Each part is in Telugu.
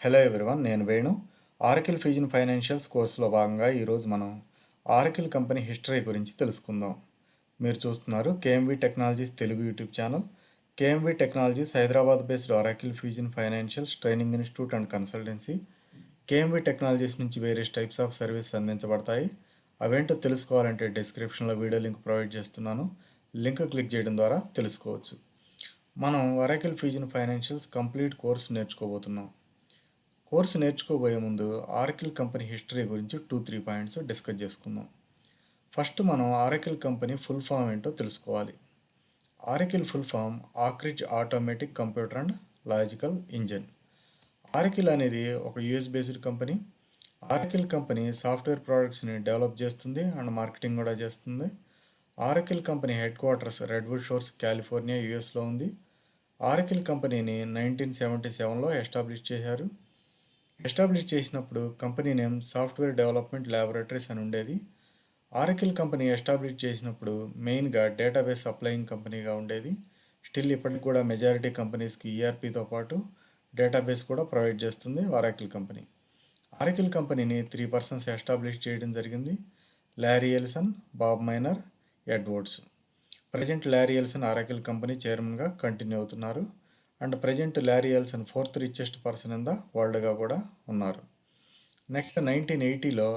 హలో ఎవ్రీవన్, నేను వేణు. ఆరకిల్ ఫ్యూజన్ ఫైనాన్షియల్స్ కోర్సులో భాగంగా ఈరోజు మనం ఆరకిల్ కంపెనీ హిస్టరీ గురించి తెలుసుకుందాం. మీరు చూస్తున్నారు KMV technologies Telugu YouTube channel. KMV technologies Hyderabad based Oracle fusion financials training institute and consultancy. KMV technologies నుంచి వేరియస్ టైప్స్ ఆఫ్ సర్వీస్ అందించబడతాయి. అవేంటో తెలుసుకోవాలంటే డిస్క్రిప్షన్లో వీడియో లింక్ ప్రొవైడ్ చేస్తున్నాను. లింక్ క్లిక్ చేయడం ద్వారా తెలుసుకోవచ్చు. మనం Oracle fusion financials complete course నేర్చుకోబోతున్నాం. కోర్సు నేర్చుకోబోయే ముందు ఆరకిల్ కంపెనీ హిస్టరీ గురించి 2-3 పాయింట్స్ డిస్కస్ చేసుకుందాం. ఫస్ట్ మనం ఆరకిల్ కంపెనీ ఫుల్ ఫామ్ ఏంటో తెలుసుకోవాలి. Oracle full form ఆక్రిడ్జ్ automatic computer and logical engine. Oracle అనేది ఒక US based company. Oracle company software ప్రోడక్ట్స్ని డెవలప్ చేస్తుంది అండ్ మార్కెటింగ్ కూడా చేస్తుంది. Oracle company headquarters Redwood Shores, California, యూఎస్లో ఉంది. ఆరకిల్ కంపెనీని 1977లో ఎస్టాబ్లిష్ చేశారు. ఎస్టాబ్లిష్ చేసినప్పుడు company name software development laboratories అని ఉండేది. ఆరకిల్ కంపెనీ ఎస్టాబ్లిష్ చేసినప్పుడు మెయిన్గా డేటాబేస్ సప్లయింగ్ కంపెనీగా ఉండేది. స్టిల్ ఇప్పటికి కూడా మెజారిటీ కంపెనీస్కి ఈఆర్పీతో పాటు డేటాబేస్ కూడా ప్రొవైడ్ చేస్తుంది ఆరకిల్ కంపెనీ. ఆరకిల్ కంపెనీని 3 పర్సన్స్ ఎస్టాబ్లిష్ చేయడం జరిగింది: Larry Ellison, Bob Miner, Edwards. Present Larry Ellison Oracle company చైర్మన్గా కంటిన్యూ అవుతున్నారు. And present Larry Ellison 4th richest person in the వరల్డ్గా కూడా ఉన్నారు. నెక్స్ట్ 1980లో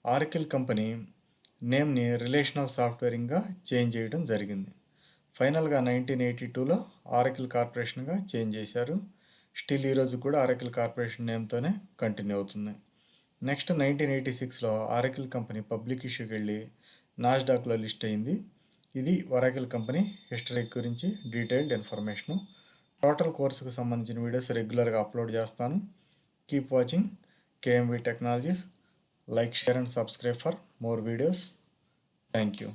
ఆరకిల్ కంపెనీ నేమ్ని రిలేషనల్ సాఫ్ట్వేరింగ్గా చేంజ్ చేయడం జరిగింది. ఫైనల్గా 1982లో ఆరకిల్ కార్పొరేషన్గా చేంజ్ చేశారు. స్టిల్ ఈరోజు కూడా ఆరకిల్ కార్పొరేషన్ నేమ్తోనే కంటిన్యూ అవుతుంది. నెక్స్ట్ 1986లో ఆరకిల్ కంపెనీ పబ్లిక్ ఇష్యూకి వెళ్ళి నాస్డాక్లో లిస్ట్ అయింది. ఇది ఆరకిల్ కంపెనీ హిస్టరీ గురించి డీటెయిల్డ్ ఇన్ఫర్మేషను. టోటల్ కోర్సుకు సంబంధించిన వీడియోస్ రెగ్యులర్గా అప్లోడ్ చేస్తాను. Keep watching KMV technologies. Like, share and subscribe for more videos. Thank you.